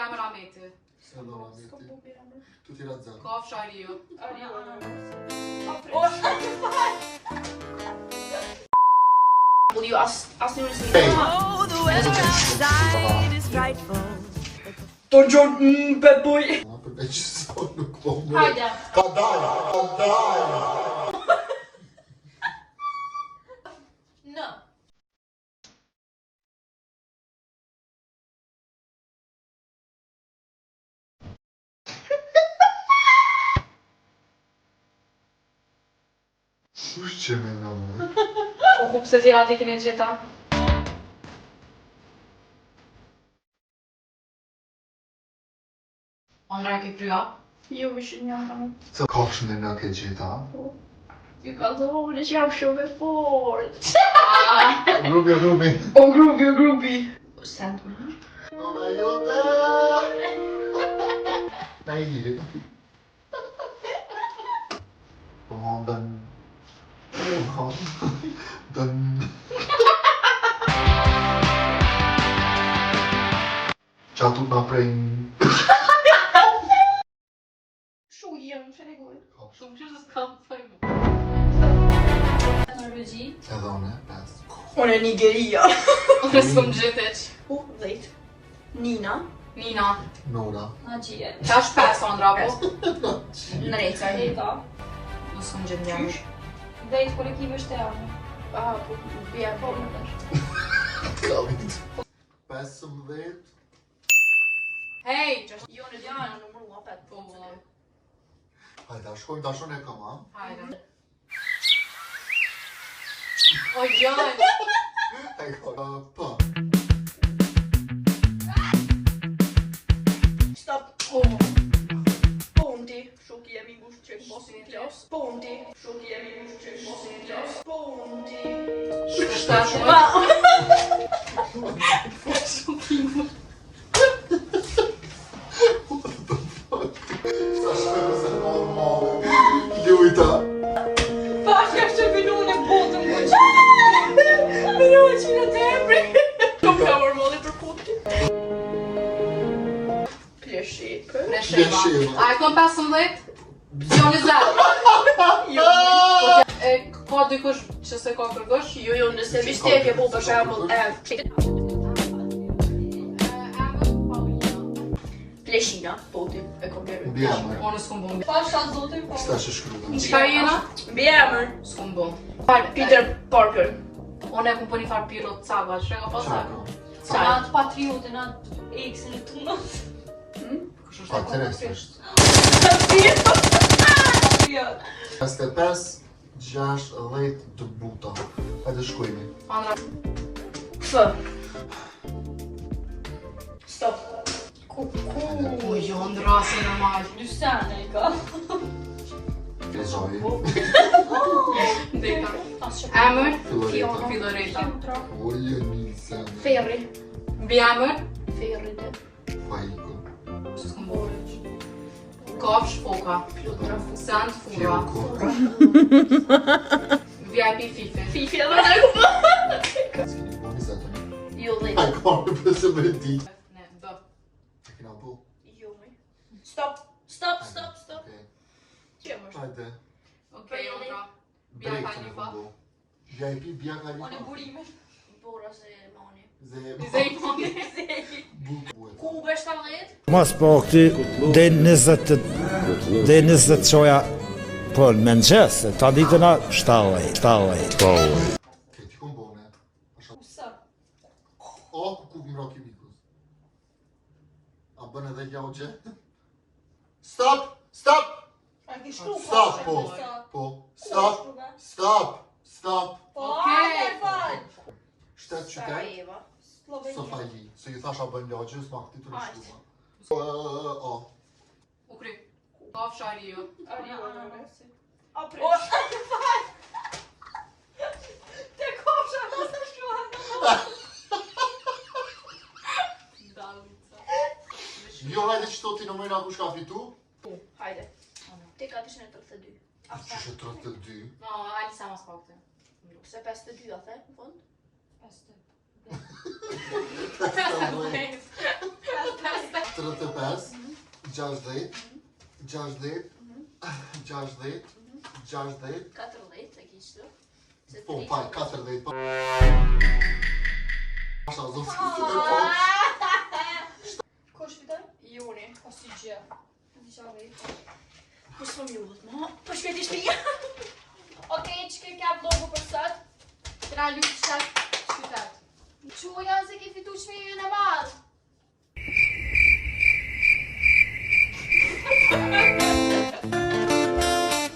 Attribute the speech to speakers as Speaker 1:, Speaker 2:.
Speaker 1: Bjamër Ameti.
Speaker 2: Selam Ameti. Tu tira zan.
Speaker 1: Kafsh Ariu.
Speaker 3: Borde ju asnjëri s'e
Speaker 2: Hey.
Speaker 4: Oh, the weather outside is frightful.
Speaker 3: Don John bad boy.
Speaker 2: Ne yapayım? Ben hiç sorunluk olmuyor.
Speaker 3: Haydi.
Speaker 2: Kadar.
Speaker 3: No.
Speaker 2: Puśćcie mnie na mnie.
Speaker 3: Okup se zjera t'i keni gjitha.
Speaker 1: Andra ke krya.
Speaker 3: Jo, ishin një kam.
Speaker 2: Co kafshën e nga ke gjitha?
Speaker 3: Ju ka thonë që jam shumë e fort.
Speaker 2: Grubi.
Speaker 3: O grubi. Send me.
Speaker 2: Ama jote. Nej, det. Den. Qatë nga prej
Speaker 3: Shu jem, që ne gojë.
Speaker 1: Shumë që s'kam thëmë.
Speaker 3: Norvegji.
Speaker 2: edhe one, 5.
Speaker 3: Unë e Nigeria.
Speaker 1: Unë s'kom gjitheq.
Speaker 3: 10. Nina.
Speaker 1: Nina.
Speaker 2: Nora.
Speaker 3: Nagjie.
Speaker 1: Qash 5 Andra po?
Speaker 3: Në reca.
Speaker 5: Heta.
Speaker 1: Unë s'kom gjithë Bjamër.
Speaker 5: Dhejt kolektive shtejarme.
Speaker 3: Ah, po, bje, po, më tash.
Speaker 2: Kavit. 15.
Speaker 1: Hej, që
Speaker 3: Jo, në djana, numërua 5.
Speaker 1: po vëllaj.
Speaker 2: Hajde, shkojmë dashon e kam, ha?
Speaker 1: Hajde. O gjallë.
Speaker 2: Po.
Speaker 3: Stop.
Speaker 1: Oh.
Speaker 3: Ponti. Shoki jemi ngush që në posin e klas. Ponti. Shoki jemi ngush që në posin e klas. Ponti.
Speaker 1: Shtash.
Speaker 2: Sa shpero se normale. Ljujta.
Speaker 5: Pashka që vinu në botën ku që.
Speaker 3: Mino e qina të embri. Kom ka normali për ponti. Pleship.
Speaker 1: Plesheva. A e kom 15? Jo 20.
Speaker 3: Jo.
Speaker 1: E ka dikush që se ka kërgosh?
Speaker 3: Jo, nëse mishteke po për shembull, Pleshina, ponti, e kom bjerë.
Speaker 2: Bjemër.
Speaker 1: Unë s'kom bon.
Speaker 5: Pasha zotin po.
Speaker 2: Sta që shkruve.
Speaker 1: Qka jena?
Speaker 3: Bjemër.
Speaker 1: S'kom bon.
Speaker 3: Peter Parker.
Speaker 1: Unë e kom po një farë piro të caga, që ka pas caga?
Speaker 5: Sa atë patriotin, atë eksin e tuna.
Speaker 2: Pa të resë është.
Speaker 5: Patriot.
Speaker 2: 55, 6, 10 të buta. Hajde shkojmi.
Speaker 1: Andra.
Speaker 3: F. Stop.
Speaker 1: O jo, Andra, si normal.
Speaker 5: Lysane i ka.
Speaker 2: Lezoj.
Speaker 1: Ndeka.
Speaker 5: Asë që
Speaker 1: Emër?
Speaker 2: Filoreta.
Speaker 1: Filoreta.
Speaker 2: Oje Nilsen.
Speaker 3: Ferri.
Speaker 1: Bjamër?
Speaker 3: Ferri dhe.
Speaker 2: Fajko.
Speaker 1: S'kom bon. Kafsh Foka. Sand Fura.
Speaker 2: Fjoko.
Speaker 1: VIP Fifi.
Speaker 3: Fifi edhe në kupa.
Speaker 2: S'kini po një zetën.
Speaker 3: Jo, dhe.
Speaker 2: Aj, kërë përse me di.
Speaker 1: Ne, B.
Speaker 2: E kina po.
Speaker 3: Jo, me. Stop. Stop.
Speaker 2: Okej.
Speaker 3: Që më është?
Speaker 2: Hajde.
Speaker 1: Okej, Andra. Bja
Speaker 2: Drejtë
Speaker 1: Khalifa.
Speaker 2: në këmbo. VIP, Bja
Speaker 5: Onë
Speaker 2: Khalifa.
Speaker 5: burime.
Speaker 3: Bora se mani.
Speaker 1: Zeyponi.
Speaker 2: Bukuet.
Speaker 3: Kube 70.
Speaker 6: Mos po këti dhe 20 qoja po në mëngjes, ta ditëna 7.
Speaker 2: Okej, ti kom bone.
Speaker 5: Usa.
Speaker 2: O, ku më roki mikus. A bën edhe ljaugje? Stop!
Speaker 5: A ki shkru
Speaker 2: Stop, po. Po. Stop!
Speaker 5: Po,
Speaker 1: Okej.
Speaker 5: hajde fal.
Speaker 2: Shtet qytet.
Speaker 3: Sarajeva.
Speaker 5: Slovenia.
Speaker 2: Sofaji. Se ju thasha bën ljaugje, s'ma këti të nështuma. O.
Speaker 1: Ukry. Kafsh Ariu.
Speaker 5: Ariana.
Speaker 3: A pre.
Speaker 5: O, hajde fal. Te kofsha mos të shkruan.
Speaker 1: Dalica.
Speaker 2: Jo, hajde që ti në mëjna kush ka fitu?
Speaker 3: Hajde. Te 432.
Speaker 2: Që shë 32.
Speaker 1: No, Alisa mas pakte.
Speaker 3: Se 52 a the, në fund?
Speaker 5: Peste.
Speaker 1: Peste.
Speaker 2: 35, 60, 60, 60, 60,
Speaker 3: 14 e kishtu.
Speaker 2: po, fal, 40, po. Pasha, zotë, po.
Speaker 3: Kush fiton?
Speaker 5: Joni, pas i gjë.
Speaker 3: Po s'po më luhet, ma. Po shpejtisht me ja. Okej, çka ka vlogu për sot?
Speaker 1: Tra lukë shak qytet.
Speaker 3: Quja se ke fitu çmimin e madh.